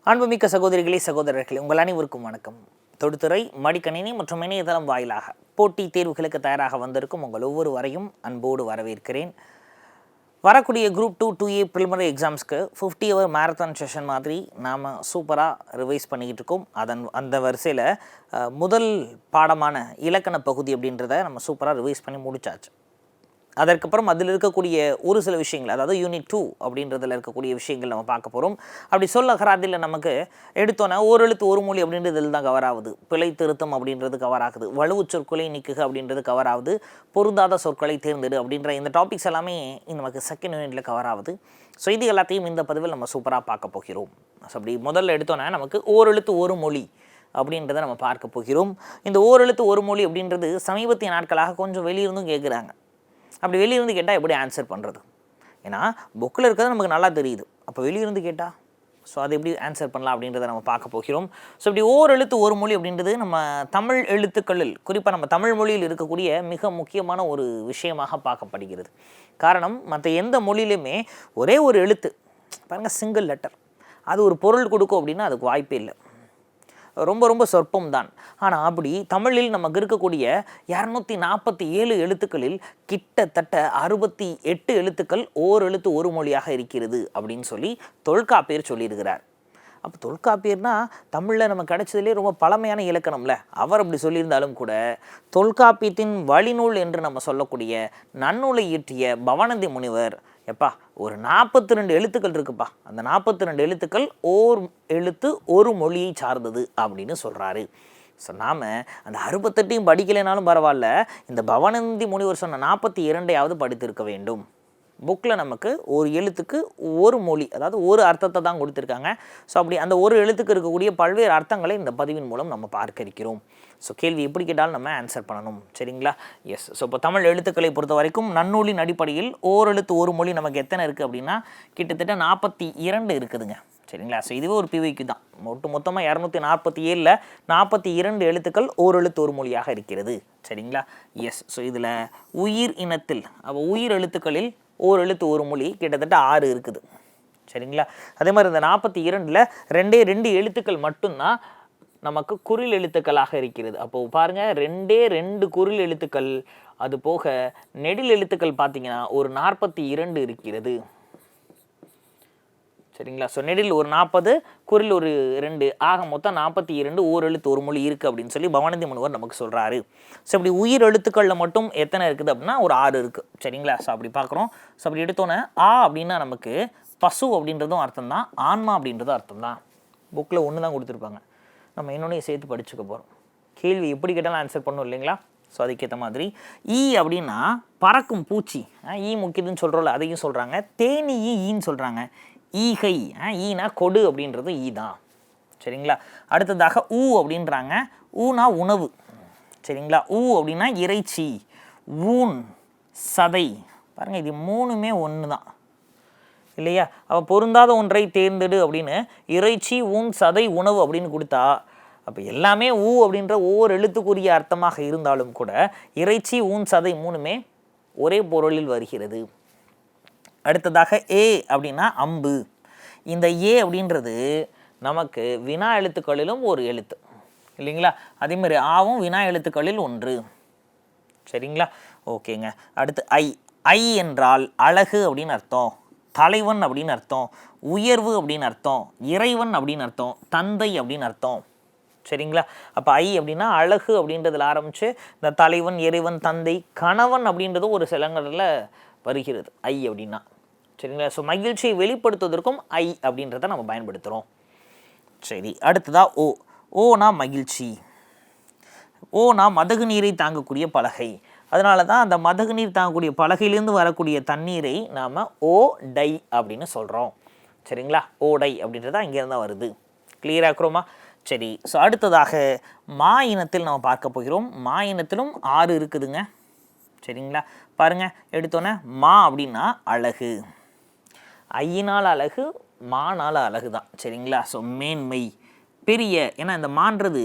அன்புமிக்க சகோதரிகளே சகோதரர்களே, உங்கள் அனைவருக்கும் வணக்கம். தொடுத்துறை மடிக்கணினி மற்றும் இணையதளம் வாயிலாக போட்டி தேர்வுகளுக்கு தயாராக வந்திருக்கும் உங்கள் ஒவ்வொருவரையும் அன்போடு வரவேற்கிறேன். வரக்கூடிய குரூப் 2 2A ப்ரிலிமினரி எக்ஸாம்ஸ்க்கு 50 ஹவர் மேரத்தான் செஷன் மாதிரி நாம் சூப்பராக ரிவைஸ் பண்ணிக்கிட்டு இருக்கோம். அந்த வரிசையில் முதல் பாடமான இலக்கண பகுதி அப்படின்றத நம்ம சூப்பராக ரிவைஸ் பண்ணி முடிச்சாச்சு. அதற்கப்புறம் அதில் இருக்கக்கூடிய ஒரு சில விஷயங்கள், அதாவது யூனிட் 2 அப்படின்றதில் இருக்கக்கூடிய விஷயங்கள் நம்ம பார்க்க போகிறோம். அப்படி சொல்ல கராதில் நமக்கு எடுத்தோன்னா ஓரெழுத்து ஒரு மொழி அப்படின்றதில் தான் கவர் ஆகுது, பிழை திருத்தம் அப்படின்றது கவர் ஆகுது, வலுவு சொற்களை நீக்குக அப்படின்றது கவர் ஆகுது, பொருந்தாத சொற்களை தேர்ந்தெடு அப்படின்ற இந்த டாபிக்ஸ் எல்லாமே நமக்கு செகண்ட் யூனிட்டில் கவர் ஆகுது. ஸோ இது எல்லாத்தையும் இந்த பதிவில் நம்ம சூப்பராக பார்க்க போகிறோம். ஸோ அப்படி முதல்ல எடுத்தோன்னா நமக்கு ஓரெழுத்து ஒரு மொழி அப்படின்றத நம்ம பார்க்க போகிறோம். இந்த ஓரெழுத்து ஒரு மொழி அப்படின்றது சமீபத்திய நாட்களாக கொஞ்சம் வெளியிருந்தும் கேட்குறாங்க. அப்படி வெளியிருந்து கேட்டால் எப்படி ஆன்சர் பண்ணுறது? ஏன்னா புக்கில் இருக்கிறது நமக்கு நல்லா தெரியுது, அப்போ வெளியிருந்து கேட்டால் ஸோ அது எப்படி ஆன்சர் பண்ணலாம் அப்படின்றத நம்ம பார்க்க போகிறோம். ஸோ இப்படி ஓரெழுத்து ஒரு மொழி அப்படின்றது நம்ம தமிழ் எழுத்துக்களில், குறிப்பாக நம்ம தமிழ் மொழியில் இருக்கக்கூடிய மிக முக்கியமான ஒரு விஷயமாக பார்க்கப்படுகிறது. காரணம், மற்ற எந்த மொழியிலுமே ஒரே ஒரு எழுத்து பாருங்கள், சிங்கிள் லெட்டர், அது ஒரு பொருள் கொடுக்கும் அப்படின்னா அதுக்கு வாய்ப்பே இல்லை, ரொம்ப ரொம்ப சொற்பம் தான். ஆனால் அப்படி தமிழில் நமக்கு இருக்கக்கூடிய 247 எழுத்துக்களில் கிட்டத்தட்ட 68 எழுத்துக்கள் ஓரெழுத்து ஒரு மொழியாக இருக்கிறது அப்படின்னு சொல்லி தொல்காப்பியர் சொல்லியிருக்கிறார். அப்போ தொல்காப்பியர்னா தமிழில் நம்ம கிடைச்சதுலேயே ரொம்ப பழமையான இலக்கணம்ல. அவர் அப்படி சொல்லியிருந்தாலும் கூட தொல்காப்பியத்தின் வழிநூல் என்று நம்ம சொல்லக்கூடிய நன்னூலை இயற்றிய பவணந்தி முனிவர் எப்பா ஒரு 42 எழுத்துக்கள் இருக்குப்பா, அந்த 42 எழுத்துக்கள் ஓர் எழுத்து ஒரு மொழியை சார்ந்தது அப்படின்னு சொல்கிறாரு. ஸோ நாம் அந்த 68ஐயும் படிக்கலைனாலும் பரவாயில்ல, இந்த பவணந்தி முனிவர் சொன்ன 42ஐயாவது படித்திருக்க வேண்டும். புக்கில் நமக்கு ஒரு எழுத்துக்கு ஒரு மொழி, அதாவது ஒரு அர்த்தத்தை தான் கொடுத்துருக்காங்க. ஸோ அப்படி அந்த ஒரு எழுத்துக்கு இருக்கக்கூடிய பல்வேறு அர்த்தங்களை இந்த பதிவின் மூலம் நம்ம பார்க்க இருக்கிறோம். ஸோ கேள்வி எப்படி கேட்டாலும் நம்ம ஆன்சர் பண்ணணும், சரிங்களா? எஸ். ஸோ இப்போ தமிழ் எழுத்துக்களை பொறுத்த வரைக்கும் நன்னூலின் அடிப்படையில் ஓரெழுத்து ஒரு மொழி நமக்கு எத்தனை இருக்குது அப்படின்னா கிட்டத்தட்ட 42 இருக்குதுங்க, சரிங்களா? ஸோ இதுவே ஒரு பிவைக்கு தான். மொத்தமாக 247ல் 42 எழுத்துக்கள் ஓரெழுத்து ஒரு மொழியாக இருக்கிறது, சரிங்களா? எஸ். ஸோ இதில் உயிர் இனத்தில், அப்போ உயிர் எழுத்துக்களில் ஓரெழுத்து ஒரு மொழி கிட்டத்தட்ட 6 இருக்குது, சரிங்களா? அதே மாதிரி இந்த 42ல் 2 எழுத்துக்கள் மட்டும்தான் நமக்கு குறில் எழுத்துக்களாக இருக்கிறது. அப்போது பாருங்கள், 2 குறில் எழுத்துக்கள், அது போக நெடில் எழுத்துக்கள் பார்த்தீங்கன்னா ஒரு 42 இருக்கிறது, சரிங்களா? ஸோ நெடில் ஒரு 40, குறில் ஒரு 2, ஆக மொத்தம் 42 ஓரெழுத்து ஒரு மொழி இருக்குது அப்படின்னு சொல்லி பவணந்தி முனிவர் நமக்கு சொல்கிறாரு. ஸோ அப்படி உயிர் எழுத்துக்களில் மட்டும் எத்தனை இருக்குது அப்படின்னா ஒரு 6 இருக்குது, சரிங்களா? ஸோ அப்படி பார்க்குறோம். ஸோ அப்படி எடுத்தோன்னே ஆ அப்படின்னா நமக்கு பசு அப்படின்றதும் அர்த்தம் தான், ஆன்மா அப்படின்றதும் அர்த்தம் தான். புக்கில் ஒன்று தான் கொடுத்துருப்பாங்க, நம்ம இன்னொன்னையும் சேர்த்து படிச்சுக்க போகிறோம். கேள்வி எப்படி கேட்டாலும் ஆன்சர் பண்ணணும் இல்லைங்களா? ஸோ அதுக்கேற்ற மாதிரி ஈ அப்படின்னா பறக்கும் பூச்சி, ஈ முக்கியதுன்னு சொல்கிறோம்ல, அதையும் சொல்கிறாங்க. தேனி ஈன்னு சொல்கிறாங்க. ஈகை, ஈனா கொடு அப்படின்றது ஈ தான், சரிங்களா? அடுத்ததாக ஊ அப்படின்றாங்க. ஊனா உணவு, சரிங்களா? ஊ அப்படின்னா இறைச்சி, ஊன் சதை, பாருங்கள் இது மூணுமே ஒன்று தான் இல்லையா? அப்போ பொருந்தாத ஒன்றை தேர்ந்தெடு அப்படின்னு இறைச்சி, ஊன், சதை, உணவு அப்படின்னு கொடுத்தா, அப்போ எல்லாமே ஊ அப்படின்ற ஒவ்வொரு எழுத்துக்குரிய அர்த்தமாக இருந்தாலும் கூட இறைச்சி, ஊன், சதை மூணுமே ஒரே பொருளில் வருகிறது. அடுத்ததாக ஏ அப்படின்னா அம்பு. இந்த ஏ அப்படின்றது நமக்கு வினா எழுத்துக்களிலும் ஒரு எழுத்து இல்லைங்களா? அதேமாதிரி ஆவும் வினா எழுத்துக்களில் ஒன்று, சரிங்களா? ஓகேங்க. அடுத்து ஐ. ஐ என்றால் அழகு அப்படின்னு அர்த்தம், தலைவன் அப்படின்னு அர்த்தம், உயர்வு அப்படின்னு அர்த்தம், இறைவன் அப்படின்னு அர்த்தம், தந்தை அப்படின்னு அர்த்தம், சரிங்களா? அப்போ ஐ அப்படின்னா அழகு அப்படின்றதுல ஆரம்பித்து இந்த தலைவன், இறைவன், தந்தை, கணவன் அப்படின்றதும் ஒரு சிலங்களில் வருகிறது ஐ அப்படின்னா, சரிங்களா? ஸோ மகிழ்ச்சியை வெளிப்படுத்துவதற்கும் ஐ அப்படின்றத நம்ம பயன்படுத்துகிறோம். சரி, அடுத்ததா ஓ. ஓனா மகிழ்ச்சி, ஓனா மதகு நீரை தாங்கக்கூடிய பலகை. அதனால தான் அந்த மதகு நீர் தாங்கக்கூடிய பலகையிலேருந்து வரக்கூடிய தண்ணீரை நாம் ஓ டை அப்படின்னு சொல்கிறோம், சரிங்களா? ஓடை அப்படின்றத இங்கேருந்து தான் வருது. கிளியராக இருக்கிறோமா? சரி. ஸோ அடுத்ததாக மா இனத்தில் நம்ம பார்க்க போகிறோம். மா இனத்திலும் 6 இருக்குதுங்க, சரிங்களா? பாருங்கள், எடுத்தோன்னே மா அப்படின்னா அழகு, ஐயினால் அழகு, மானால் அழகு தான், சரிங்களா? ஸோ மேன்மை, பெரிய, ஏன்னா இந்த மான்றது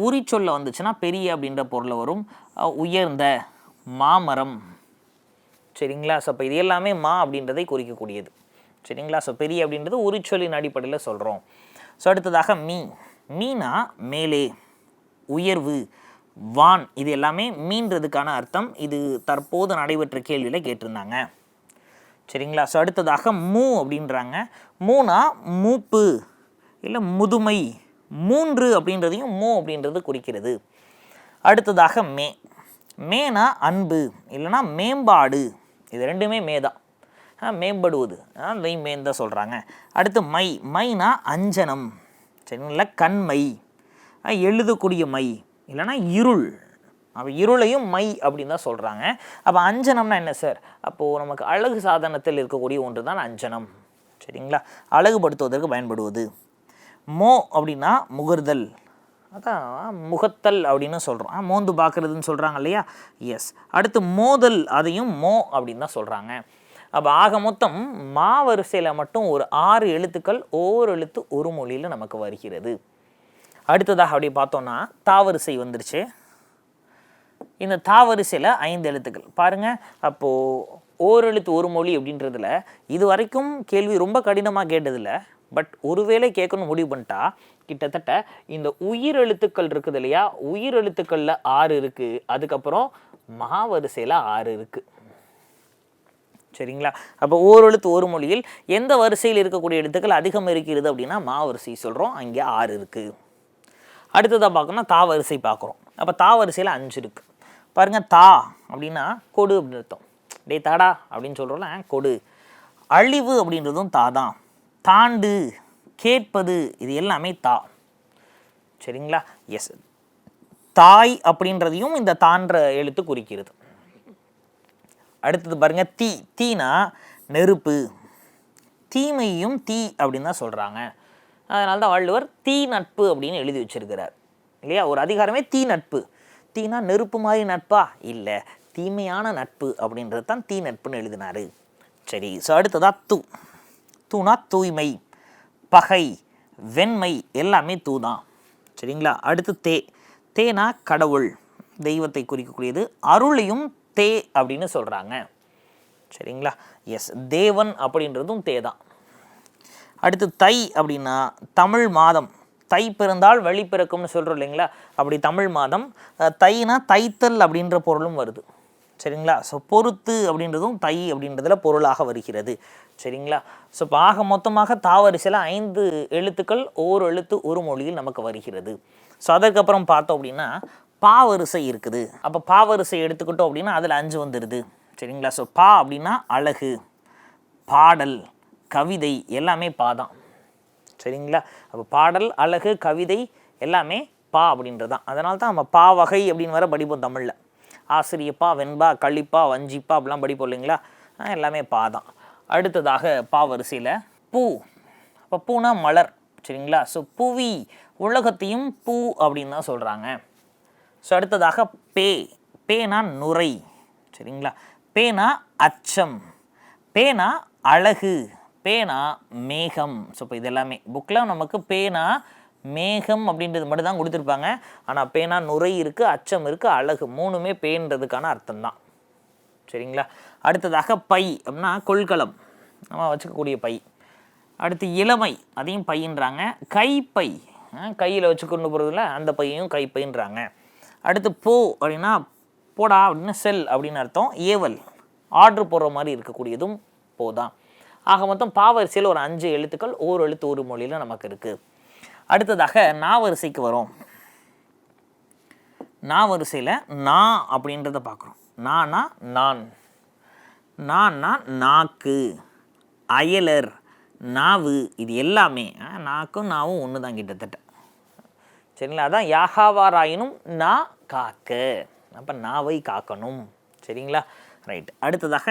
உரிச்சொல்ல வந்துச்சுன்னா பெரிய அப்படின்ற பொருளை வரும். உயர்ந்த, மாமரம், சரிங்களா? ஸோ அப்போ இது எல்லாமே மா அப்படின்றதை குறிக்கக்கூடியது, சரிங்களா? ஸோ பெரிய அப்படின்றது உரிச்சொல்லின் அடிப்படையில் சொல்கிறோம். ஸோ அடுத்ததாக மீனா மேலே, உயர்வு, வான், இது எல்லாமே மீன்றதுக்கான அர்த்தம். இது தற்போது நடைபெற்ற கேள்வியில் கேட்டிருந்தாங்க. சரிங்களா? ஸோ அடுத்ததாக அப்படின்றாங்க. மூனா மூப்பு இல்லை முதுமை, 3 அப்படின்றதையும் அப்படின்றது குறிக்கிறது. அடுத்ததாக மேனா அன்பு இல்லைனா மேம்பாடு, இது ரெண்டுமே தான், மேம்படுவது, மேன் தான் சொல்கிறாங்க. அடுத்து மைனா அஞ்சனம், சரிங்களா? கண்மை, எழுதக்கூடிய மை இல்லைனா இருள், அப்போ இருளையும் அப்படின்னு தான் சொல்கிறாங்க. அப்போ அஞ்சனம்னா என்ன சார்? அப்போது நமக்கு அழகு சாதனத்தில் இருக்கக்கூடிய ஒன்று தான் அஞ்சனம். சரிங்களா? அழகுபடுத்துவதற்கு பயன்படுவது. அப்படின்னா முகர்தல், அதான் முகத்தல் அப்படின்னு சொல்கிறோம். மோந்து பார்க்குறதுன்னு சொல்கிறாங்க இல்லையா? எஸ். அடுத்து மோதல், அதையும் அப்படின்னு தான் சொல்கிறாங்க. அப்போ ஆக மொத்தம் வரிசையில் மட்டும் ஒரு 6 எழுத்துக்கள் ஒவ்வொரு எழுத்து ஒரு மொழியில் நமக்கு வருகிறது. அடுத்ததாக அப்படி பார்த்தோன்னா தாவரிசை வந்துருச்சு. இந்த தாவரிசையில் 5 எழுத்துக்கள் பாருங்கள். அப்போது ஓர் எழுத்து ஒரு மொழி அப்படின்றதுல இது வரைக்கும் கேள்வி ரொம்ப கடினமாக கேட்டதில்லை. பட் ஒருவேளை கேட்கணும் முடிவு பண்ணிட்டா கிட்டத்தட்ட இந்த உயிர் எழுத்துக்கள் இருக்குது இல்லையா, உயிர் எழுத்துக்களில் 6 இருக்குது, அதுக்கப்புறம் வரிசையில் 6 இருக்குது. சரிங்களா? அப்போ ஓர் எழுத்து ஒரு மொழியில் எந்த வரிசையில் இருக்கக்கூடிய எழுத்துக்கள் அதிகம் இருக்கிறது அப்படின்னா வரிசை சொல்கிறோம், அங்கே 6 இருக்குது. அடுத்ததாக பார்க்கணும்னா தாவரிசை பார்க்குறோம். அப்போ தாவரிசையில் 5 இருக்குது. பாருங்கள், தா அப்படின்னா கொடு அப்படின்னு அர்த்தம். டே தாடா அப்படின்னு சொல்கிறோம்ல, கொடு. அழிவு அப்படின்றதும் தா தான். தாண்டு, கேட்பது, இது எல்லாமே தா. சரிங்களா? எஸ். தாய் அப்படின்றதையும் இந்த தான்ற எழுத்து குறிக்கிறது. அடுத்தது பாருங்க, தீனா நெருப்பு, தீமையும் தீ அப்படின்னு தான் சொல்கிறாங்க. அதனால தான் வள்ளுவர் தீ நட்பு அப்படின்னு எழுதி வச்சிருக்கிறார் இல்லையா? ஒரு அதிகாரமே தீ நட்பு. தீனா நெருப்பு மாதிரி நட்பா? இல்லை, தீமையான நட்பு அப்படின்றது தான் தீ நட்புன்னு எழுதினாரு. சரி. ஸோ அடுத்ததா தூனா தூய்மை, பகை, வெண்மை, எல்லாமே தூ தான். சரிங்களா? அடுத்து தேனா கடவுள், தெய்வத்தை குறிக்கக்கூடியது. அருளையும் தே அப்படின்னு சொல்கிறாங்க. சரிங்களா? எஸ். தேவன் அப்படின்றதும் தே தான். அடுத்து தை அப்படின்னா தமிழ் மாதம். தை பிறந்தால் வழி பிறக்கும்னு சொல்கிறோம் இல்லைங்களா? அப்படி தமிழ் மாதம். தைனா தைத்தல் அப்படின்ற பொருளும் வருது. சரிங்களா? ஸோ பொறுத்து அப்படின்றதும் தை அப்படின்றதுல பொருளாக வருகிறது. சரிங்களா? ஸோ இப்போ ஆக மொத்தமாக தாவரிசையில் 5 எழுத்துக்கள் ஒவ்வொரு எழுத்து ஒரு மொழியில் நமக்கு வருகிறது. ஸோ அதற்கப்புறம் பார்த்தோம் அப்படின்னா பாவரிசை இருக்குது. அப்போ பாவரிசை எடுத்துக்கிட்டோம் அப்படின்னா அதில் 5 வந்துடுது. சரிங்களா? ஸோ அப்படின்னா அழகு, பாடல், கவிதை, எல்லாமே தான். சரிங்களா? அப்போ பாடல், அழகு, கவிதை எல்லாமே அப்படின்றது தான். அதனால தான் நம்ம வகை அப்படின்னு வர படிப்போம் தமிழில். ஆசிரியப்பா, வெண்பா, கழிப்பா, வஞ்சிப்பா அப்படிலாம் படிப்போம் இல்லைங்களா? எல்லாமே தான். அடுத்ததாக வரிசையில் பூ. அப்போ பூனா மலர். சரிங்களா? ஸோ புவி, உலகத்தையும் பூ அப்படின்னு தான் சொல்கிறாங்க. ஸோ அடுத்ததாக பேனா நுரை. சரிங்களா? பேனா அச்சம், பேனா அழகு, பேனா மேகம். ஸோ இப்போ இது எல்லாமே புக்கில் நமக்கு பேனா மேகம் அப்படின்றது மட்டும் தான் கொடுத்துருப்பாங்க. ஆனால் பேனா நுரை இருக்குது, அச்சம் இருக்குது, அழகு, 3மே பேன்றதுக்கான அர்த்தம் தான். சரிங்களா? அடுத்ததாக பை அப்படின்னா கொள்கலம், நம்ம வச்சுக்கக்கூடிய பை. அடுத்து இளமை, அதையும் பையின்றாங்க. கைப்பை, கையில் வச்சு கொண்டு போகிறதுல அந்த பையையும் கைப்பைன்றாங்க. அடுத்து அப்படின்னா போடா அப்படின்னு செல் அப்படின்னு அர்த்தம். ஏவல், ஆர்டர் போடுற மாதிரி இருக்கக்கூடியதும் தான். ஆக மொத்தம் பாவரிசையில் ஒரு 5 எழுத்துக்கள் ஓர் எழுத்து ஒரு மொழியில் நமக்கு இருக்குது. அடுத்ததாக நாவரிசைக்கு வரும். நாவரிசையில் அப்படின்றத பார்க்குறோம். நான், நாக்கு, அயலர், நாவு, இது எல்லாமே நாக்கும் நாவும் ஒன்று தான் கிட்டத்தட்ட. சரிங்களா? அதான் யாகாவாராயினும் காக்க, அப்போ நாவை காக்கணும். சரிங்களா? ரைட். அடுத்ததாக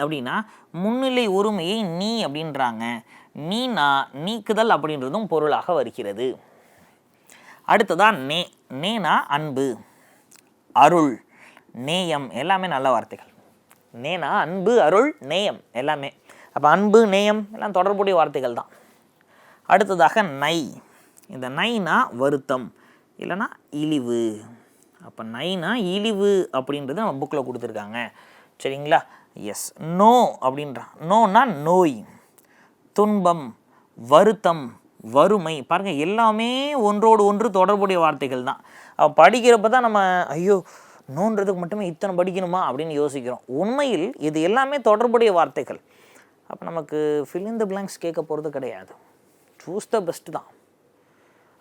அப்படின்னா முன்னிலை ஒருமையை அப்படின்றாங்க. நீக்குதல் அப்படின்றதும் பொருளாக வருகிறது. அடுத்ததான் நேனா அன்பு, அருள், நேயம், எல்லாமே நல்ல வார்த்தைகள். நேனா அன்பு, அருள், நேயம் எல்லாமே. அப்போ அன்பு, நேயம் எல்லாம் தொடர்புடைய வார்த்தைகள் தான். அடுத்ததாக இந்த நைனா வருத்தம் இல்லைனா இழிவு. அப்போ நைனா இழிவு அப்படின்றது நம்ம புக்கில் கொடுத்துருக்காங்க. சரிங்களா? எஸ். அப்படின்றான். நோனா நோய், துன்பம், வருத்தம், வறுமை. பாருங்கள், எல்லாமே ஒன்றோடு ஒன்று தொடர்புடைய வார்த்தைகள் தான். படிக்கிறப்ப தான் நம்ம ஐயோ நோன்றதுக்கு மட்டுமே இத்தனை படிக்கணுமா அப்படின்னு யோசிக்கிறோம். உண்மையில் இது எல்லாமே தொடர்புடைய வார்த்தைகள். அப்போ நமக்கு ஃபில் இன் த பிளாங்க்ஸ் கேட்க போகிறது கிடையாது. சூஸ் த பெஸ்ட்டு தான்.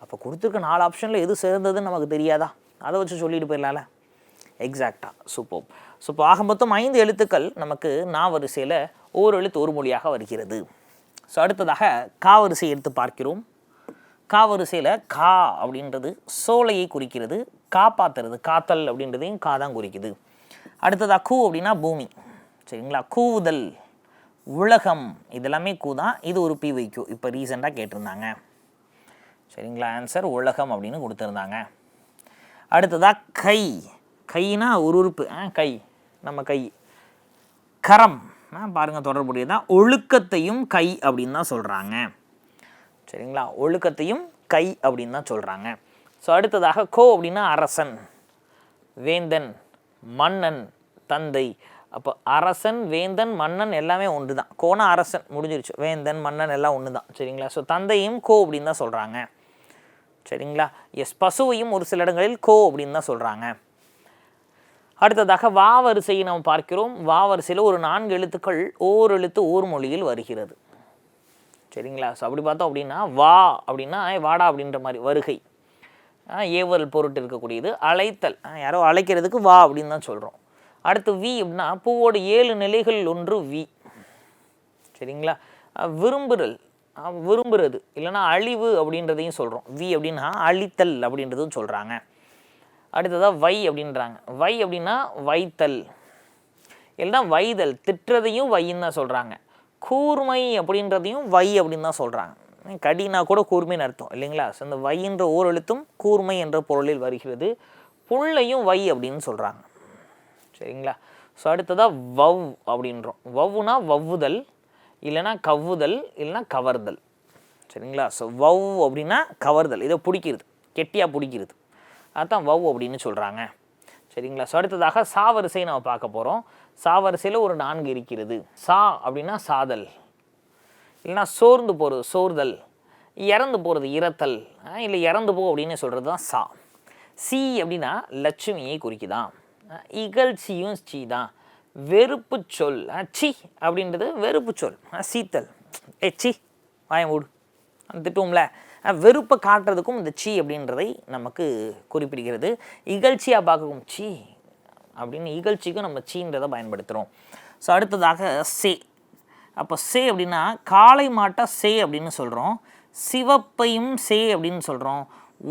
அப்போ கொடுத்துருக்க 4 ஆப்ஷனில் எது சேர்ந்ததுன்னு நமக்கு தெரியாதா? அதை வச்சு சொல்லிட்டு போயிடலாம்ல. எக்ஸாக்டாக. சூப்பர். ஸோ இப்போ ஆக மொத்தம் 5 எழுத்துக்கள் நமக்கு நா வரிசையில் ஓர் எழுத்து ஒரு மொழியாக வருகிறது. ஸோ அடுத்ததாக கா வரிசை எடுத்து பார்க்கிறோம். கா வரிசையில் கா அப்படின்றது சோலையை குறிக்கிறது. காப்பாற்றுறது, காத்தல் அப்படின்றதையும் கா தான் குறிக்குது. அடுத்ததாக கூ அப்படின்னா பூமி. சரிங்களா? கூவுதல், உலகம், இதெல்லாமே கூ தான். இது ஒரு PYQ இப்போ ரீசெண்டாக கேட்டிருந்தாங்க. சரிங்களா? ஆன்சர் உலகம் அப்படின்னு கொடுத்துருந்தாங்க. அடுத்ததாக கை. கைனா ஒரு உறுப்பு. கை, நம்ம கை. கரம் பாருங்கள் தொடர்புடையதான். ஒழுக்கத்தையும் கை அப்படின்னு தான் சொல்கிறாங்க. சரிங்களா? ஒழுக்கத்தையும் கை அப்படின்னு தான் சொல்கிறாங்க. ஸோ அடுத்ததாக கோ அப்படின்னா அரசன், வேந்தன், மன்னன், தந்தை. அப்போ அரசன், வேந்தன், மன்னன் எல்லாமே ஒன்று தான். கோனா அரசன் முடிஞ்சிருச்சு, வேந்தன், மன்னன் எல்லாம் ஒன்று தான். சரிங்களா? ஸோ தந்தையும் கோ அப்படின்னு தான் சொல்கிறாங்க. சரிங்களா? எஸ். பசுவையும் ஒரு சில இடங்களில் கோ அப்படின்னு தான் சொல்கிறாங்க. அடுத்ததாக வா வரிசையை நாம் பார்க்கிறோம். வா வரிசையில் ஒரு 4 எழுத்துக்கள் ஓர் எழுத்து ஓர் மொழியில் வருகிறது. சரிங்களா? ஸோ அப்படி பார்த்தோம் அப்படின்னா வா அப்படின்னா வாடா அப்படின்ற மாதிரி வருகை, ஏவல் பொருட்டு இருக்கக்கூடியது. அழைத்தல், யாரோ அழைக்கிறதுக்கு வா அப்படின்னு தான் சொல்கிறோம். அடுத்து வி அப்படின்னா பூவோட 7 நிலைகள் ஒன்று வி. சரிங்களா? விரும்புதல், விரும்புறது, இல்லைன்னா அழிவு அப்படின்றதையும் சொல்கிறோம். வி அப்படின்னா அழித்தல் அப்படின்றதும் சொல்கிறாங்க. அடுத்ததாக வை அப்படின்றாங்க. வை அப்படின்னா வைத்தல், இல்லைன்னா வைதல், திட்டுறதையும் வைன்னு தான் சொல்கிறாங்க. கூர்மை அப்படின்றதையும் வை அப்படின்னு தான் சொல்கிறாங்க. கடினா கூட கூர்மைன்னு அர்த்தம் இல்லைங்களா? ஸோ இந்த வை என்ற ஓர் எழுத்தும் கூர்மை என்ற பொருளில் வருகிறது. புல்லையும் வை அப்படின்னு சொல்கிறாங்க. சரிங்களா? ஸோ அடுத்ததாக வவ் அப்படின்றோம். வவ்வுனா வவ்வுதல், இல்லைன்னா கவ்வுதல், இல்லைன்னா கவர்தல். சரிங்களா? ஸோ வவ் அப்படின்னா கவர்தல், இதை பிடிக்கிறது, கெட்டியாக பிடிக்கிறது, அதுதான் வவ் அப்படின்னு சொல்கிறாங்க. சரிங்களா? ஸோ அடுத்ததாக சா வரிசை நம்ம பார்க்க போகிறோம். சா வரிசையில் ஒரு 4 இருக்கிறது. சா அப்படின்னா சாதல், இல்லைன்னா சோர்ந்து போகிறது சோர்தல், இறந்து போகிறது இறத்தல், இல்லை இறந்து போ அப்படின்னு சொல்கிறது தான் சா. சி அப்படின்னா லட்சுமியை குறிக்குதான். இகழ்ச்சியும் சி தான். வெறுப்பு சொல், சி அப்படின்றது வெறுப்பு சொல். சீத்தல், சி வாயமூடு திட்டுவோம்ல, வெறுப்பை காட்டுறதுக்கும் இந்த சி அப்படின்றதை நமக்கு குறிப்பிடுகிறது. இகழ்ச்சியாக பார்க்கவும் சி அப்படின்னு, இகழ்ச்சிக்கும் நம்ம சீன்றதை பயன்படுத்துகிறோம். ஸோ அடுத்ததாக சே. அப்போ சே அப்படின்னா காளை மாட்டை சே அப்படின்னு சொல்கிறோம். சிவப்பையும் சே அப்படின்னு சொல்கிறோம்.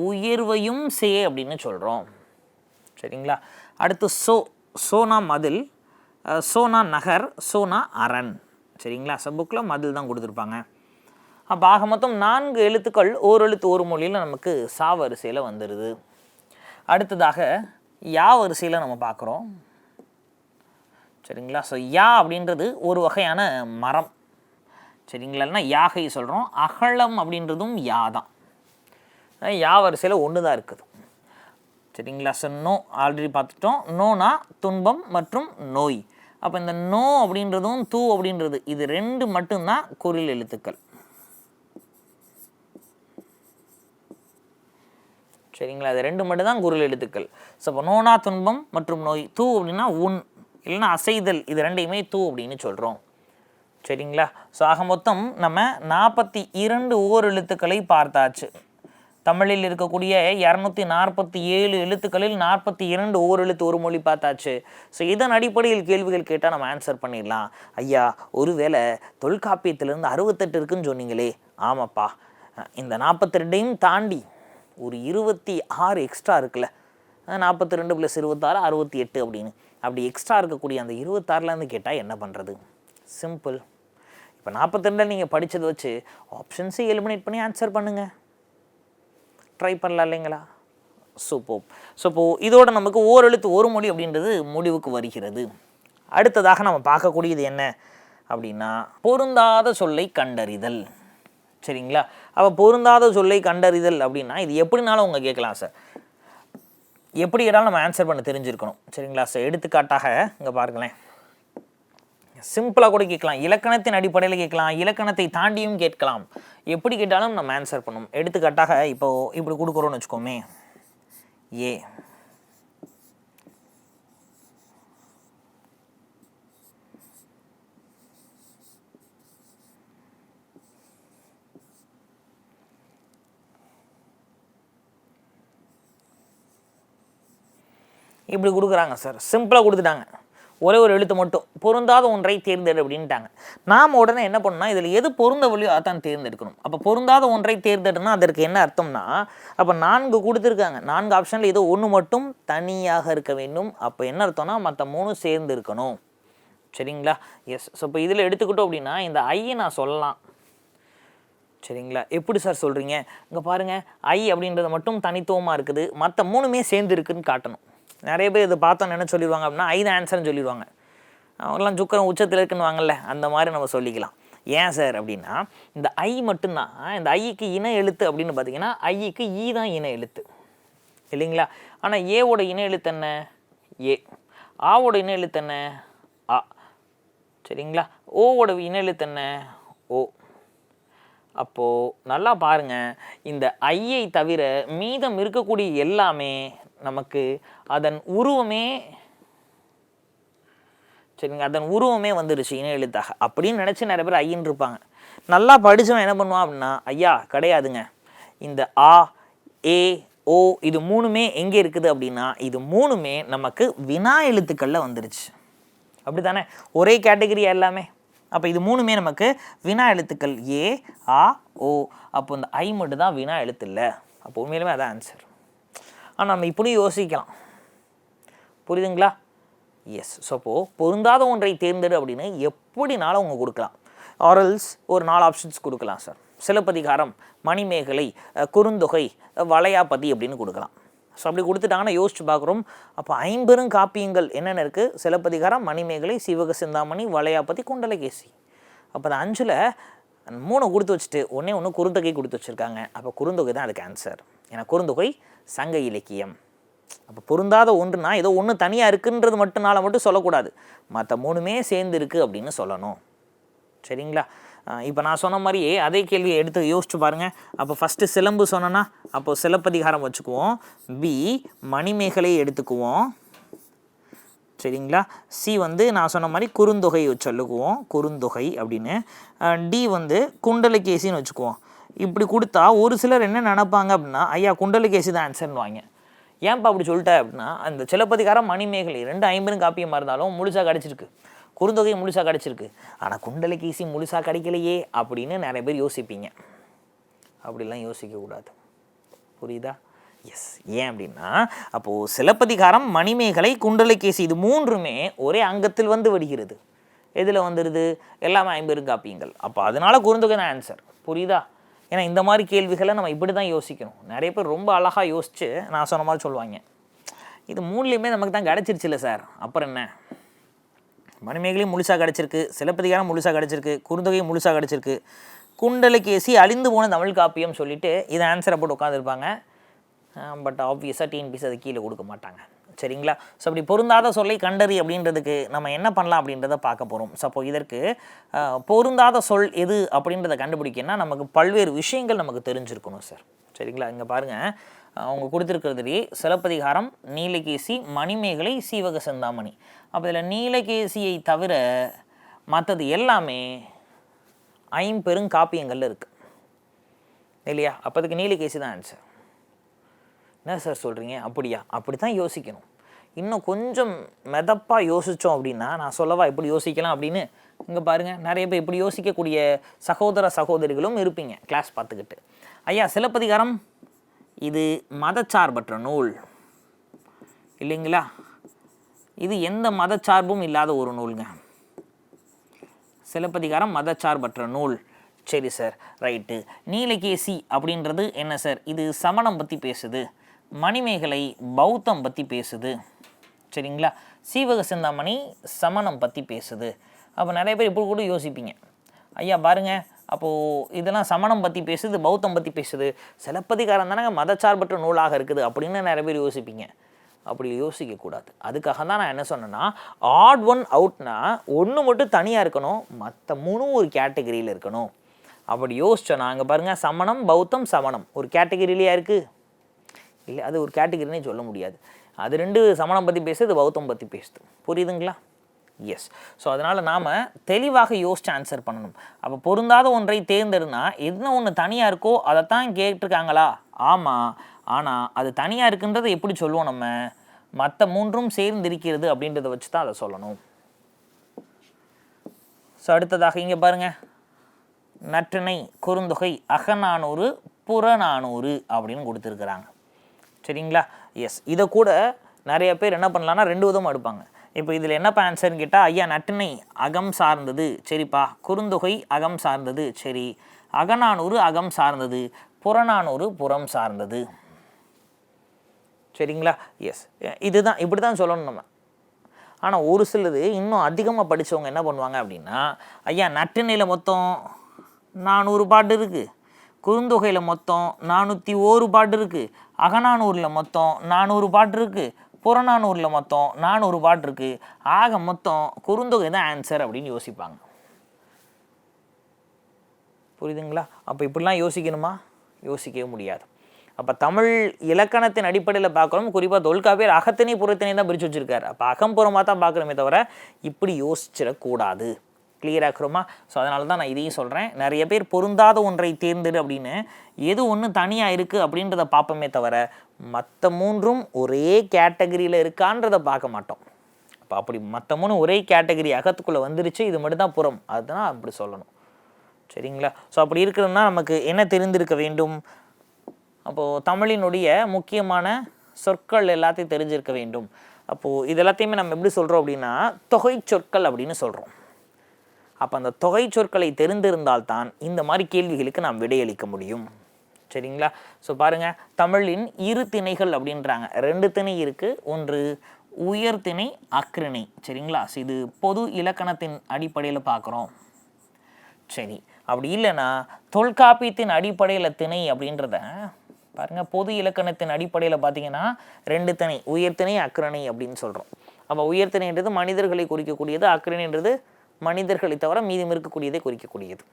உயர்வையும் சே அப்படின்னு சொல்கிறோம். சரிங்களா? அடுத்து சோ. சோனா மதில், சோனா நகர், சோனா அரண். சரிங்களா? புக்கில் மதில் தான் கொடுத்துருப்பாங்க. அப்போ ஆக மொத்தம் 4 எழுத்துக்கள் ஓர் எழுத்து ஒரு மொழியில் நமக்கு சா வரிசையில் வந்துடுது. அடுத்ததாக யா வரிசையில் நம்ம பார்க்குறோம். சரிங்களா? ஸோ யா அப்படின்றது ஒரு வகையான மரம். சரிங்களா? யாகை சொல்கிறோம். அகலம் அப்படின்றதும் யா தான். யா வரிசையில் ஒன்று தான் இருக்குது. சரிங்களா? ஸோ நோ ஆல்ரெடி பார்த்துட்டோம். நோனா துன்பம் மற்றும் நோய். அப்போ இந்த நோ அப்படின்றதும் தூ அப்படின்றது இது 2 மட்டும்தான் குறில் எழுத்துக்கள். சரிங்களா? அது 2 மட்டும்தான் குரல் எழுத்துக்கள். ஸோ இப்போ நோனா துன்பம் மற்றும் நோய். தூ அப்படின்னா உன், இல்லைன்னா அசைதல், இது 2ஐயுமே தூ அப்படின்னு சொல்கிறோம். சரிங்களா? ஸோ ஆக மொத்தம் நம்ம 42 ஓர் எழுத்துக்களை பார்த்தாச்சு. தமிழில் இருக்கக்கூடிய 247 எழுத்துக்களில் 42 ஓர் எழுத்து ஒரு மொழி பார்த்தாச்சு. ஸோ இதன் அடிப்படையில் கேள்விகள் கேட்டால் நம்ம ஆன்சர் பண்ணிடலாம். ஐயா, ஒருவேளை தொல்காப்பியத்திலேருந்து 68 இருக்குன்னு சொன்னீங்களே. ஆமாப்பா, இந்த 42ஐயும் தாண்டி ஒரு 26 எக்ஸ்ட்ரா இருக்குல்ல, 42 + 26 68 அப்படின்னு. அப்படி எக்ஸ்ட்ரா இருக்கக்கூடிய அந்த 26லேருந்து கேட்டால் என்ன பண்ணுறது? சிம்பிள். இப்போ 42 நீங்கள் படித்ததை வச்சு ஆப்ஷன்ஸை எலிமினேட் பண்ணி ஆன்சர் பண்ணுங்கள். ட்ரை பண்ணலாம் இல்லைங்களா? சூப்பர். ஸோ இப்போது இதோட நமக்கு ஓர் எழுத்து ஒரு மொழி அப்படின்றது முடிவுக்கு வருகிறது. அடுத்ததாக நம்ம பார்க்கக்கூடியது என்ன அப்படின்னா பொருந்தாத சொல்லை கண்டறிதல். சரிங்களா? அப்போ பொருந்தாத சொல்லை கண்டறிதல் அப்படின்னா இது எப்படினாலும் அவங்க கேட்கலாம் சார். எப்படி கேட்டாலும் நம்ம ஆன்சர் பண்ண தெரிஞ்சிருக்கணும். சரிங்களா? சார் எடுத்துக்காட்டாக இங்கே பாருங்களேன், சிம்பிளாக கூட கேட்கலாம், இலக்கணத்தின் அடிப்படையில் கேட்கலாம், இலக்கணத்தை தாண்டியும் கேட்கலாம். எப்படி கேட்டாலும் நம்ம ஆன்சர் பண்ணும். எடுத்துக்காட்டாக இப்போது இப்படி கொடுக்குறோன்னு வச்சுக்கோமே, ஏ இப்படி கொடுக்குறாங்க சார். சிம்பிளாக கொடுத்துட்டாங்க, ஒரே ஒரு எழுத்து மட்டும், பொருந்தாத ஒன்றை தேர்ந்தெடு அப்படின்ட்டாங்க. நாம் உடனே என்ன பண்ணோம்னா, இதில் எது பொருந்தவழியோ அதான் தேர்ந்தெடுக்கணும். அப்போ பொருந்தாத ஒன்றை தேர்ந்தெடுனா அதற்கு என்ன அர்த்தம்னா, அப்போ 4 கொடுத்துருக்காங்க, 4 ஆப்ஷனில் ஏதோ ஒன்று மட்டும் தனியாக இருக்க வேண்டும். அப்போ என்ன அர்த்தம்னா மற்ற 3 சேர்ந்து இருக்கணும். சரிங்களா? எஸ். ஸோ இப்போ இதில் எடுத்துக்கிட்டோம் அப்படின்னா இந்த ஐயை நான் சொல்லலாம். சரிங்களா? எப்படி சார் சொல்கிறீங்க? இங்கே பாருங்கள், ஐ அப்படின்றது மட்டும் தனித்துவமாக இருக்குது, மற்ற 3மே சேர்ந்து இருக்குதுன்னு காட்டணும். நிறைய பேர் இதை பார்த்தோன்னு என்ன சொல்லிடுவாங்க அப்படின்னா ஐ தான் ஆன்சர்னு சொல்லிடுவாங்க. அவங்களாம் சுக்கரம் உச்சத்தில் இருக்குன்னு வாங்கல்ல, அந்த மாதிரி நம்ம சொல்லிக்கலாம். ஏன் சார் அப்படின்னா, இந்த ஐ மட்டும்தான், இந்த ஐக்கு இன எழுத்து அப்படின்னு பார்த்தீங்கன்னா ஐக்கு ஈ தான் இன எழுத்து இல்லைங்களா? ஆனால் ஏவோட இன எழுத்து என்ன? ஏ. ஆவோட இன எழுத்து என்ன? ஆ. சரிங்களா? ஓவோட இன எழுத்து என்ன? ஓ. அப்போது நல்லா பாருங்கள், இந்த ஐயை தவிர மீதம் இருக்கக்கூடிய எல்லாமே நமக்கு அதன் உருவமே, சரிங்க, அதன் உருவமே வந்துருச்சு இன எழுத்தாக அப்படின்னு நினச்சி நிறைய பேர் ஐயின்னு இருப்பாங்க. நல்லா படித்தவன் என்ன பண்ணுவான் அப்படின்னா, ஐயா கிடையாதுங்க, இந்த ஆ, ஏ, ஓ இது 3மே எங்கே இருக்குது அப்படின்னா இது 3மே நமக்கு வினா எழுத்துக்களில் வந்துருச்சு. அப்படி தானே? ஒரே கேட்டகரி எல்லாமே. அப்போ இது 3மே நமக்கு வினா எழுத்துக்கள், ஏ, ஆ, ஓ. அப்போ இந்த ஐ மட்டும் தான் வினா எழுத்து இல்லை. அப்போ உண்மையிலுமே அதான் ஆன்சர். ஆனால் நம்ம இப்படி யோசிக்கலாம், புரியுதுங்களா? எஸ். ஸோ அப்போது பொருந்தாத ஒன்றை தேர்ந்தெடு அப்படின்னு எப்படினாலும் அவங்க கொடுக்கலாம். ஆரல்ஸ் ஒரு 4 ஆப்ஷன்ஸ் கொடுக்கலாம் சார். சிலப்பதிகாரம், மணிமேகலை, குறுந்தொகை, வளையாபதி அப்படின்னு கொடுக்கலாம். ஸோ அப்படி கொடுத்துட்டாங்கன்னா யோசிச்சு பார்க்குறோம். அப்போ 5 காப்பியங்கள் என்னென்ன இருக்குது? சிலப்பதிகாரம், மணிமேகலை, சீவக சிந்தாமணி, வளையாபதி, குண்டலகேசி. அப்போ அந்த 5ல் 3 கொடுத்து வச்சுட்டு ஒன்று குறுந்தொகை கொடுத்து வச்சுருக்காங்க. அப்போ குறுந்தொகை தான் அதுக்கு ஆன்சர். ஏன்னா குறுந்தொகை சங்க இலக்கியம். அப்போ பொருந்தாத ஒன்றுனா ஏதோ ஒன்று தனியாக இருக்குன்றது மட்டும் சொல்லக்கூடாது, மற்ற 3மே சேர்ந்து இருக்குது அப்படின்னு சொல்லணும். சரிங்களா? இப்போ நான் சொன்ன மாதிரியே அதே கேள்வியை எடுத்து யோசிச்சு பாருங்கள். அப்போ ஃபஸ்ட்டு சிலம்பு சொன்னோன்னா அப்போது சிலப்பதிகாரம் வச்சுக்குவோம், பி மணிமேகலை எடுத்துக்குவோம். சரிங்களா? சி நான் சொன்ன மாதிரி குறுந்தொகை சொல்லுக்குவோம், குறுந்தொகை அப்படின்னு. டி குண்டலகேசின்னு வச்சுக்குவோம். இப்படி கொடுத்தா ஒரு சிலர் என்ன நினைப்பாங்க அப்படின்னா, ஐயா குண்டலகேசி தான் ஆன்சர்னு வாங்க. ஏன்ப்பா அப்படி சொல்லிட்டேன் அப்படின்னா, அந்த சிலப்பதிகாரம், மணிமேகலை 2 50 காப்பியமாக இருந்தாலும் முழுசாக கிடச்சிருக்கு, குறுந்தொகை முழுசாக கிடச்சிருக்கு, ஆனால் குண்டலகேசி முழுசாக கிடைக்கலையே அப்படின்னு நிறைய பேர் யோசிப்பீங்க. அப்படிலாம் யோசிக்கக்கூடாது, புரியுதா? எஸ். ஏன் அப்படின்னா அப்போது சிலப்பதிகாரம், மணிமேகலை, குண்டலகேசி இது 3மே ஒரே அங்கத்தில் வருகிறது. எதில் வந்துடுது? எல்லாமே 50 காப்பியங்கள். அப்போ அதனால் குறுந்தொகை தான் ஆன்சர். புரியுதா? ஏன்னா இந்த மாதிரி கேள்விகளை நம்ம இப்படி தான் யோசிக்கணும். நிறைய பேர் ரொம்ப அழகாக யோசித்து நான் சொன்ன மாதிரி சொல்லுவாங்க, இது 3லேயுமே நமக்கு தான் கிடச்சிருச்சுல்ல சார், அப்புறம் என்ன? மணிமேகலையும் முழுசாக கிடச்சிருக்கு, சிலப்பதிகாரம் முழுசாக கிடச்சிருக்கு, குறுந்தொகையும் முழுசாக கிடச்சிருக்கு, குண்டலகேசி அழிந்து போன தமிழ் காப்பியம் சொல்லிவிட்டு இதை ஆன்சரை போட்டு உட்காந்துருப்பாங்க. பட் ஆப்வியஸாக டிஎன்பிசி அதை கீழே கொடுக்க மாட்டாங்க. சரிங்களா? ஸோ அப்படி பொருந்தாத சொல்லை கண்டறி அப்படின்றதுக்கு நம்ம என்ன பண்ணலாம் அப்படின்றத பார்க்க போகிறோம். ஸோ அப்போ இதற்கு பொருந்தாத சொல் எது அப்படின்றத கண்டுபிடிக்கணும்னா நமக்கு பல்வேறு விஷயங்கள் நமக்கு தெரிஞ்சிருக்கணும் சார். சரிங்களா? இங்கே பாருங்கள், அவங்க கொடுத்துருக்கிறதுலே சிலப்பதிகாரம், நீலகேசி, மணிமேகலை, சீவக சிந்தாமணி. அப்போ இதில் நீலகேசியை தவிர மற்றது எல்லாமே 5 காப்பியங்களில் இருக்குது இல்லையா? அப்போ அதுக்கு நீலகேசி தான் ஆன்சர். என்ன சார் சொல்கிறீங்க? அப்படியா? அப்படி தான் யோசிக்கணும். இன்னும் கொஞ்சம் மெதப்பாக யோசித்தோம் அப்படின்னா, நான் சொல்லவா எப்படி யோசிக்கலாம் அப்படின்னு. இங்கே பாருங்கள், நிறைய பேர் இப்படி யோசிக்கக்கூடிய சகோதர சகோதரிகளும் இருப்பீங்க கிளாஸ் பார்த்துக்கிட்டு. ஐயா சிலப்பதிகாரம் இது மதச்சார்பற்ற நூல் இல்லைங்களா? இது எந்த மதச்சார்பும் இல்லாத ஒரு நூலுங்க. சிலப்பதிகாரம் மதச்சார்பற்ற நூல். சரி சார், ரைட்டு. நீலகேசி அப்படின்றது என்ன சார்? இது சமணம் பற்றி பேசுது. மணிமேகலை பௌத்தம் பற்றி பேசுது. சரிங்களா? சீவக சிந்தாமணி சமணம் பற்றி பேசுது. அப்போ நிறைய பேர் இப்படி கூட யோசிப்பீங்க, ஐயா பாருங்கள், அப்போது இதெல்லாம் சமணம் பற்றி பேசுது, பௌத்தம் பற்றி பேசுது, சிலப்பதிகாரம் தானே மதச்சார்பற்ற நூலாக இருக்குது அப்படின்னு நிறைய பேர் யோசிப்பீங்க. அப்படி யோசிக்கக்கூடாது. அதுக்காக தான் நான் என்ன சொன்னேன்னா, ஆட் ஒன் அவுட்னா ஒன்று மட்டும் தனியாக இருக்கணும், மற்ற 3 ஒரு கேட்டகரியில் இருக்கணும். அப்படி யோசிச்சோம். நாங்கள் பாருங்கள், சமணம் பௌத்தம் சமணம் ஒரு கேட்டகரியிலையா இருக்குது? இல்லை, அது ஒரு கேட்டகரினே சொல்ல முடியாது. அது 2 சமணம் பற்றி பேசுது, பௌத்தம் பற்றி பேசுது. புரியுதுங்களா? எஸ். ஸோ அதனால் நாம் தெளிவாக யோசித்து ஆன்சர் பண்ணணும். அப்போ பொருந்தாத ஒன்றை தேர்ந்தெடுனா என்ன ஒன்று தனியாக இருக்கோ அதைத்தான் கேட்டிருக்காங்களா? ஆமாம். ஆனால் அது தனியாக இருக்குன்றதை எப்படி சொல்லுவோம்? நம்ம மற்ற 3ம் சேர்ந்து இருக்கிறது அப்படின்றத வச்சு தான் அதை சொல்லணும். ஸோ அடுத்ததாக இங்கே பாருங்கள், நற்றிணை குறுந்தொகை அகநானூறு புறநானூறு அப்படின்னு கொடுத்துருக்குறாங்க. சரிங்களா? எஸ். இதை கூட நிறைய பேர் என்ன பண்ணலான்னா 2 விதமாக எடுப்பாங்க. இப்போ இதில் என்னப்பா ஆன்சர்னு கேட்டால், ஐயா நற்றிணை அகம் சார்ந்தது, சரிப்பா. குறுந்தொகை அகம் சார்ந்தது, சரி. அகநானூறு அகம் சார்ந்தது, புறநானூறு புறம் சார்ந்தது. சரிங்களா? எஸ். இதுதான், இப்படி தான் சொல்லணும் நம்ம. ஆனால் ஒரு சிலது இன்னும் அதிகமாக படித்தவங்க என்ன பண்ணுவாங்க அப்படின்னா, ஐயா நற்றிணையில் மொத்தம் 400 பாட்டு இருக்குது, குறுந்தொகையில் மொத்தம் 401 பாட்டு இருக்குது, அகநானூரில் மொத்தம் 400 பாட்டு இருக்குது, புறநானூரில் மொத்தம் 400 பாட்டு இருக்குது, ஆக மொத்தம் குறுந்தொகை தான் ஆன்சர் அப்படின்னு யோசிப்பாங்க. புரியுதுங்களா? அப்போ இப்படிலாம் யோசிக்கணுமா? யோசிக்கவே முடியாது. அப்போ தமிழ் இலக்கணத்தின் அடிப்படையில் பார்க்குறோம். குறிப்பாக தொல்காப்பியர் அகத்திணை புறத்திணை தான் பிரித்து வச்சுருக்காரு. அப்போ அகம்புறமாக தான் பார்க்குறோமே தவிர இப்படி யோசிச்சிடக்கூடாது. கிளியராக்குறோமா? ஸோ அதனால தான் நான் இதையும் சொல்கிறேன். நிறைய பேர் பொருந்தாத ஒன்றை தேர்ந்தெடு அப்படின்னு எது ஒன்று தனியாக இருக்குது அப்படின்றத பார்ப்போமே தவிர மற்ற 3ம் ஒரே கேட்டகரியில் இருக்கான்றதை பார்க்க மாட்டோம். அப்போ அப்படி மற்ற 3 ஒரே கேட்டகரி அகத்துக்குள்ளே வந்துருச்சு, இது மட்டும் தான் புறம், அதுதான் அப்படி சொல்லணும். சரிங்களா? ஸோ அப்படி இருக்கிறதுனா நமக்கு என்ன தெரிந்திருக்க வேண்டும்? அப்போது தமிழினுடைய முக்கியமான சொற்கள் எல்லாத்தையும் தெரிஞ்சிருக்க வேண்டும். அப்போது இது எல்லாத்தையுமே நம்ம எப்படி சொல்கிறோம் அப்படின்னா தொகை சொற்கள் அப்படின்னு சொல்கிறோம். அப்போ அந்த தொகை சொற்களை தெரிந்திருந்தால்தான் இந்த மாதிரி கேள்விகளுக்கு நாம் விடையளிக்க முடியும். சரிங்களா? ஸோ பாருங்கள், தமிழின் 2 திணைகள் அப்படின்றாங்க. 2 திணை இருக்குது. ஒன்று உயர்திணை, அக்ரிணை. சரிங்களா? ஸோ இது பொது இலக்கணத்தின் அடிப்படையில் பார்க்குறோம். சரி, அப்படி இல்லைன்னா தொல்காப்பியத்தின் அடிப்படையில் திணை அப்படின்றத பாருங்கள், பொது இலக்கணத்தின் அடிப்படையில் பார்த்தீங்கன்னா 2 திணை, உயர்திணை அக்ரிணை அப்படின்னு சொல்கிறோம். அப்போ உயர்திணைன்றது மனிதர்களை குறிக்கக்கூடியது, அக்ரிணைன்றது மனிதர்களை தவிர மீதம் இருக்கக்கூடியதை குறிக்கக்கூடியது.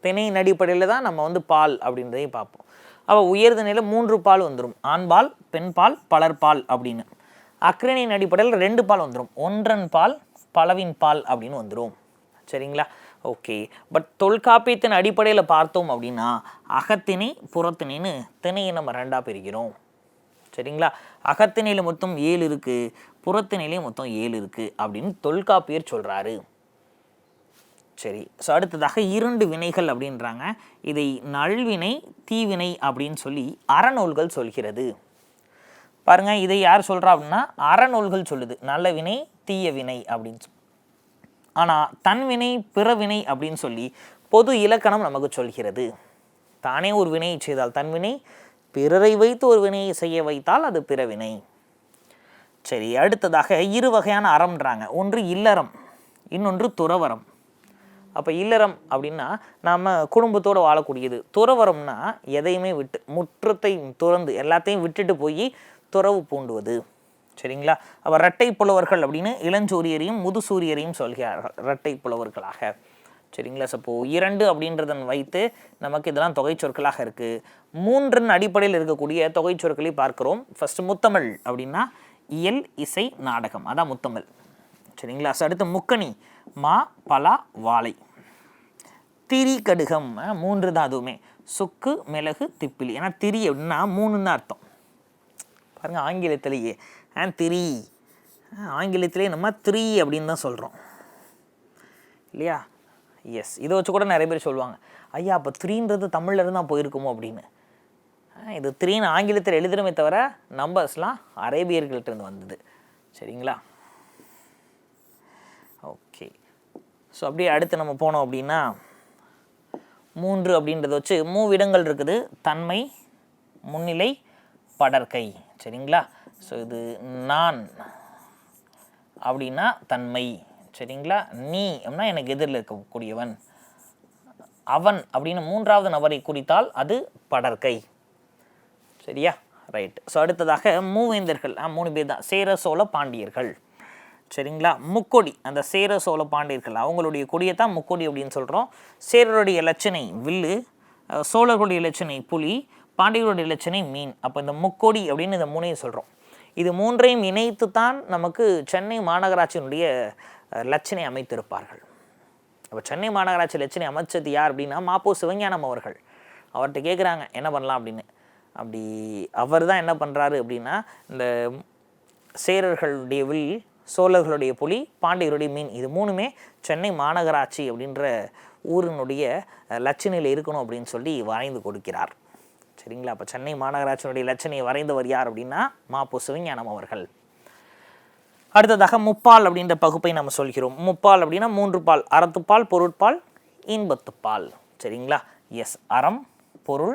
திணையின் அடிப்படையில் தான் நம்ம பால் அப்படின்றதையும் பார்ப்போம். அப்போ உயர்திணையில் 3 பால் வந்துடும், ஆண்பால், பெண்பால், பலர்பால் அப்படின்னு. அக்ரிணையின் அடிப்படையில் 2 பால் வந்துடும், ஒன்றன் பால், பலவின் பால் அப்படின்னு வந்துடும். சரிங்களா? ஓகே. பட் தொல்காப்பியத்தின் அடிப்படையில் பார்த்தோம் அப்படின்னா அகத்திணை புறத்திணைன்னு திணையை நம்ம 2ஆக பிரிக்கிறோம். சரிங்களா? அகத்திணையில் மொத்தம் 7 இருக்குது, புறத்திணையிலையும் மொத்தம் 7 இருக்குது அப்படின்னு தொல்காப்பியர் சொல்கிறாரு. சரி. ஸோ அடுத்ததாக 2 வினைகள் அப்படின்றாங்க. இதை நல்வினை தீவினை அப்படின்னு சொல்லி அறநூல்கள் சொல்கிறது. பாருங்கள், இதை யார் சொல்கிறா அப்படின்னா அறநூல்கள் சொல்லுது, நல்ல வினை தீய வினை அப்படின்னு. ஆனால் தன்வினை பிறவினை அப்படின்னு சொல்லி பொது இலக்கணம் நமக்கு சொல்கிறது. தானே ஒரு வினையை செய்தால் தன்வினை, பிறரை வைத்து ஒரு வினையை செய்ய வைத்தால் அது பிறவினை. சரி. அடுத்ததாக 2 வகையான அறம்ன்றாங்க. ஒன்று இல்லறம், இன்னொன்று துறவரம். அப்போ இல்லறம் அப்படின்னா நாம் குடும்பத்தோடு வாழக்கூடியது. துறவரம்னா எதையுமே விட்டு, முற்றத்தை துறந்து எல்லாத்தையும் விட்டுட்டு போய் துறவு பூண்டுவது. சரிங்களா? அப்போ இரட்டை புலவர்கள் அப்படின்னு இளஞ்சூரியரையும் முதுசூரியரையும் சொல்கிறார்கள் இரட்டை புலவர்களாக. சரிங்களா? ஸோ இப்போது 2 அப்படின்றதன் வைத்து நமக்கு இதெல்லாம் தொகை சொற்களாக இருக்குது. 3 அடிப்படையில் இருக்கக்கூடிய தொகை சொற்களை பார்க்குறோம். ஃபஸ்ட்டு முத்தமிழ் அப்படின்னா இயல், இசை, நாடகம், அதான் முத்தமிழ். சரிங்களா? ஸோ அடுத்து முக்கணி, மா, பலா, வாழை. திரி, கடுகம், 3 தான் அதுவுமே. சுக்கு, மிளகு, திப்பிலி. ஏன்னா திரி அப்படின்னா 3ன்னு தான் அர்த்தம். பாருங்கள், ஆங்கிலத்திலேயே திரி, ஆங்கிலத்திலே நம்ம 3 அப்படின்னு தான் சொல்கிறோம் இல்லையா? எஸ். இதை வச்சு கூட நிறைய பேர் சொல்லுவாங்க, ஐயா அப்போ 3ன்றது தமிழ்லேருந்து தான் போயிருக்குமோ அப்படின்னு. இது 3ன்னு ஆங்கிலத்தில் எழுதுறமே தவிர நம்பர்ஸ்லாம் அரேபியர்கள்ட்டேருந்து வந்தது. சரிங்களா? ஓகே. ஸோ அப்படியே அடுத்து நம்ம போனோம் அப்படின்னா 3 அப்படின்றத வச்சு மூவிடங்கள் இருக்குது. தன்மை, முன்னிலை, படர்க்கை. சரிங்களா? ஸோ இது நான் அப்படின்னா தன்மை. சரிங்களா? நீ அப்படின்னா எனக்கு எதிரில் இருக்கக்கூடியவன். அவன் அப்படின்னு 3வது நபரை குறித்தால் அது படர்க்கை. சரியா? ரைட். ஸோ அடுத்ததாக மூவேந்தர்கள் 3 பேர் தான், சேர சோழ பாண்டியர்கள். சரிங்களா. முக்கொடி, அந்த சேர சோழ பாண்டியர்கள் அவங்களுடைய கொடியை தான் முக்கொடி அப்படின்னு சொல்கிறோம். சேரருடைய இலச்சினை வில்லு, சோழர்களுடைய இலச்சினை புலி, பாண்டியர்களுடைய இலச்சினை மீன். அப்போ இந்த முக்கொடி அப்படின்னு இந்த மூணையும் சொல்கிறோம். இது மூன்றையும் இணைத்து தான் நமக்கு சென்னை மாநகராட்சியினுடைய லட்சணை அமைத்திருப்பார்கள். அப்போ சென்னை மாநகராட்சி லட்சணை அமைச்சது யார் அப்படின்னா மாப்போ சிவஞானம் அவர்கள். அவர்கிட்ட கேட்குறாங்க என்ன பண்ணலாம் அப்படின்னு. அப்படி அவர் தான் என்ன பண்ணுறாரு அப்படின்னா, இந்த சேரர்களுடைய வில், சோழர்களுடைய புலி, பாண்டியர்களுடைய மீன், இது மூணுமே சென்னை மாநகராட்சி அப்படின்ற ஊரினுடைய லட்சணையில் இருக்கணும் அப்படின்னு சொல்லி வரைந்து கொடுக்கிறார். சரிங்களா. அப்போ சென்னை மாநகராட்சியினுடைய லட்சணையை வரைந்தவர் யார் அப்படின்னா மாப்போ சிவஞானம் அவர்கள். அடுத்ததாக முப்பால் அப்படின்ற பகுப்பை நம்ம சொல்கிறோம். முப்பால் அப்படின்னா 3 பால், அறத்துப்பால், பொருட்பால், இன்பத்துப்பால். சரிங்களா. எஸ், அறம், பொருள்,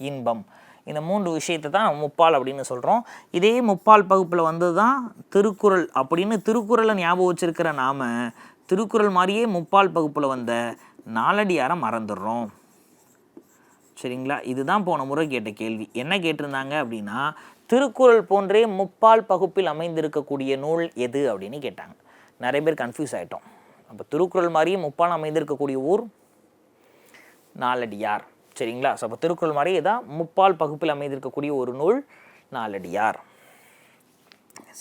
இன்பம், இந்த 3 விஷயத்தை தான் நம்ம முப்பால் அப்படின்னு சொல்கிறோம். இதே முப்பால் பகுப்பில் வந்து தான் திருக்குறள் அப்படின்னு திருக்குறளை ஞாபகம் வச்சிருக்கிற நாம் திருக்குறள் மாதிரியே முப்பால் பகுப்பில் வந்த நாலடியாரை மறந்துடுறோம். சரிங்களா. இதுதான் போன முறை கேட்ட கேள்வி. என்ன கேட்டிருந்தாங்க அப்படின்னா, திருக்குறள் போன்றே முப்பால் பகுப்பில் அமைந்திருக்கக்கூடிய நூல் எது அப்படின்னு கேட்டாங்க. நிறைய பேர் கன்ஃபியூஸ் ஆகிட்டோம். அப்போ திருக்குறள் மாதிரியே முப்பால் அமைந்திருக்கக்கூடிய ஊர் நாலடியார். சரிங்களா. ஸோ அப்போ திருக்குறள் மாதிரியே தான் முப்பால் பகுப்பில் அமைந்திருக்கக்கூடிய ஒரு நூல் நாலடியார்.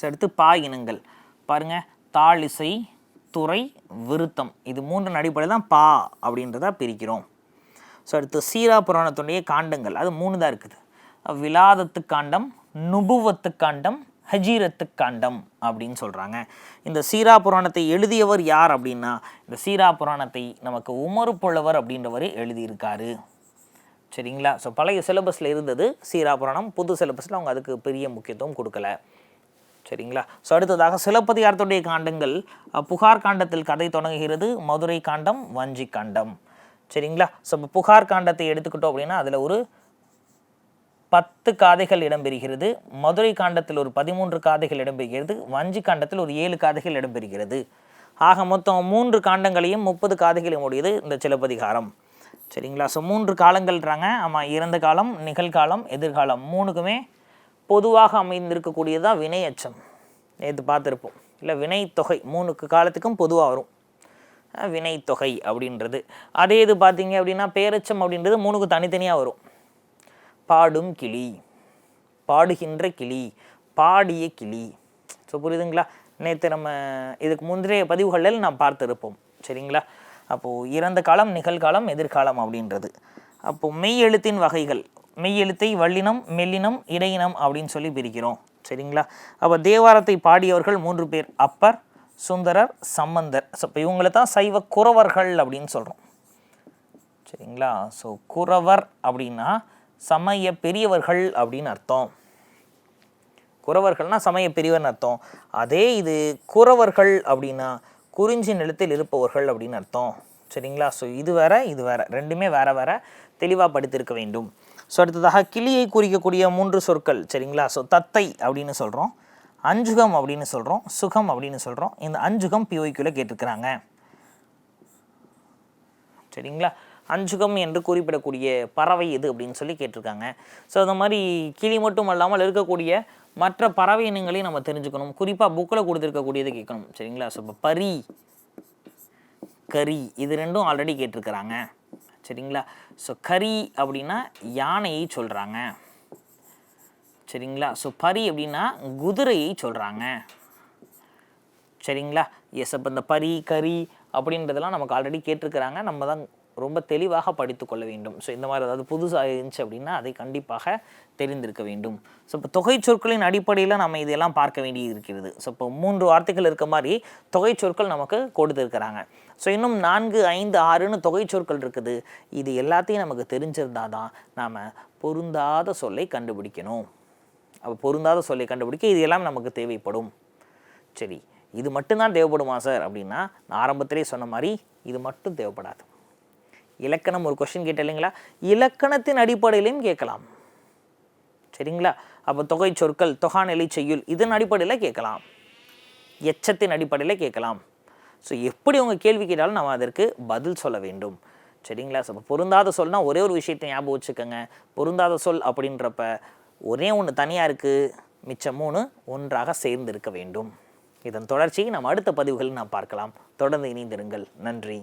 அடுத்து பா இனங்கள் பாருங்கள், தாளிசை, துறை, விருத்தம், இது 3 அடிப்படையில் தான் பா அப்படின்றத பிரிக்கிறோம். ஸோ அடுத்து சீரா புராணத்துடைய காண்டங்கள் அது 3 தான் இருக்குது. விலாதத்து காண்டம், நுபுவத்து காண்டம், ஹஜீரத்து காண்டம் அப்படின்னு சொல்கிறாங்க. இந்த சீரா புராணத்தை எழுதியவர் யார் அப்படின்னா, இந்த சீரா புராணத்தை நமக்கு உமறு புலவர் அப்படின்றவர் எழுதியிருக்காரு. சரிங்களா. ஸோ பழைய சிலபஸில் இருந்தது சீரா புராணம், புது சிலபஸில் அவங்க அதுக்கு பெரிய முக்கியத்துவம் கொடுக்கல. சரிங்களா. ஸோ அடுத்ததாக சிலப்பதிகாரத்துடைய காண்டங்கள், புகார் காண்டத்தில் கதை தொடங்குகிறது, மதுரை காண்டம், வஞ்சி காண்டம். சரிங்களா. ஸோ இப்போ புகார் காண்டத்தை எடுத்துக்கிட்டோம் அப்படின்னா அதில் ஒரு 10 காதைகள் இடம்பெறுகிறது, மதுரை காண்டத்தில் ஒரு 13 காதைகள் இடம்பெறுகிறது, வஞ்சி காண்டத்தில் ஒரு 7 காதைகள் இடம்பெறுகிறது. ஆக மொத்தம் 3 காண்டங்களையும் 30 காதைகளையும் உடையது இந்த சிலப்பதிகாரம். சரிங்களா. ஸோ 3 காலங்கள்ன்றாங்க. ஆமாம், இறந்த காலம், நிகழ்காலம், எதிர்காலம் 3க்குமே பொதுவாக அமைந்திருக்கக்கூடியதான் வினை அச்சம். நேற்று பார்த்துருப்போம் இல்லை, வினை தொகை 3 காலத்துக்கும் பொதுவாக வரும் வினை தொகை அப்படின்றது. அதே இது பார்த்தீங்க அப்படின்னா பேரச்சம் அப்படின்றது 3க்கு தனித்தனியாக வரும். பாடும் கிளி, பாடுகின்ற கிளி, பாடிய கிளி. ஸோ புரியுதுங்களா. நேற்று நம்ம இதுக்கு முந்தைய பதிவுகளில் நாம் பார்த்துருப்போம். சரிங்களா. அப்போது இறந்த காலம், நிகழ்காலம், எதிர்காலம் அப்படின்றது. அப்போது மெய் எழுத்தின் வகைகள், மெய் எழுத்தை வல்லினம், மெல்லினம், இடையினம் அப்படின்னு சொல்லி பிரிக்கிறோம். சரிங்களா. அப்போ தேவாரத்தை பாடியவர்கள் 3 பேர், அப்பர், சுந்தரர், சம்பந்தர். ஸோ இப்போ இவங்களை தான் சைவ குறவர்கள் அப்படின்னு சொல்கிறோம். சரிங்களா. ஸோ குறவர் அப்படின்னா சமய பெரியவர்கள் அப்படின்னு அர்த்தம். குறவர்கள்னா சமய பெரியவர்னு அர்த்தம். அதே இது குறவர்கள் அப்படின்னா குறிஞ்சி நிலத்தில் இருப்பவர்கள் அப்படின்னு அர்த்தம். சரிங்களா. ஸோ இது வேற, இது வேற, ரெண்டுமே வேற வேற, தெளிவாக படித்திருக்க வேண்டும். ஸோ அடுத்ததாக கிளியை குறிக்கக்கூடிய 3 சொற்கள். சரிங்களா. ஸோ தத்தை அப்படின்னு சொல்கிறோம், அஞ்சுகம் அப்படின்னு சொல்கிறோம், சுகம் அப்படின்னு சொல்கிறோம். இந்த அஞ்சுகம் பிஓக்யூல கேட்டிருக்கிறாங்க. சரிங்களா. அஞ்சுகம் என்று குறிப்பிடக்கூடிய பறவை எது அப்படின்னு சொல்லி கேட்டிருக்காங்க. ஸோ அந்த மாதிரி கிளி மட்டும் அல்லாமல் இருக்கக்கூடிய மற்ற பறவை இனங்களையும் நம்ம தெரிஞ்சுக்கணும். குறிப்பாக புக்கில் கொடுத்துருக்கக்கூடியதை கேட்கணும். சரிங்களா. ஸோ இப்போ பரி, கரி, இது 2ம் ஆல்ரெடி கேட்டிருக்கிறாங்க. சரிங்களா. ஸோ கரி அப்படின்னா யானையை சொல்கிறாங்க. சரிங்களா. ஸோ பரி அப்படின்னா குதிரையை சொல்கிறாங்க. சரிங்களா. எஸ். அப்போ இந்த பரி, கரி அப்படின்றதெல்லாம் நமக்கு ஆல்ரெடி கேட்டிருக்கிறாங்க. நம்ம தான் ரொம்ப தெளிவாக படித்து கொள்ள வேண்டும். ஸோ இந்த மாதிரி ஏதாவது புதுசாக இருந்துச்சு அப்படின்னா அதை கண்டிப்பாக தெரிந்திருக்க வேண்டும். ஸோ இப்போ தொகை சொற்களின் அடிப்படையில் நம்ம இதெல்லாம் பார்க்க வேண்டி இருக்கிறது. ஸோ இப்போ 3 வார்த்தைகள் இருக்க மாதிரி தொகை சொற்கள் நமக்கு கொடுத்துருக்கிறாங்க. ஸோ இன்னும் 4, 5, 6ன்னு தொகை சொற்கள் இருக்குது. இது எல்லாத்தையும் நமக்கு தெரிஞ்சிருந்தால் தான் நாம் பொருந்தாத சொல்லை கண்டுபிடிக்கணும். அப்போ பொருந்தாத சொல்லை கண்டுபிடிக்க இது எல்லாம் நமக்கு தேவைப்படும். சரி, இது மட்டும்தான் தேவைப்படுமா சார் அப்படின்னா, நான் ஆரம்பத்திலே சொன்ன மாதிரி இது மட்டும் தேவைப்படாது. இலக்கணம் ஒரு கொஸ்டின் கேட்ட இல்லைங்களா, இலக்கணத்தின் அடிப்படையிலையும் கேட்கலாம். சரிங்களா. அப்போ தொகை சொற்கள், தொகாநிலை செய்யுள், இதன் அடிப்படையில் கேட்கலாம், எச்சத்தின் அடிப்படையில் கேட்கலாம். ஸோ எப்படி உங்கள் கேள்வி கேட்டாலும் நம்ம அதற்கு பதில் சொல்ல வேண்டும். சரிங்களா. ஸோ பொருந்தாத சொல்னால் ஒரே ஒரு விஷயத்தை ஞாபகம் வச்சுக்கோங்க. பொருந்தாத சொல் அப்படின்றப்ப ஒரே ஒன்று தனியாக இருக்குது, மிச்சம் 3 ஒன்றாக சேர்ந்து இருக்க வேண்டும். இதன் தொடர்ச்சியை நாம் அடுத்த பதிவுகளில் நாம் பார்க்கலாம். தொடர்ந்து இணைந்திருங்கள். நன்றி.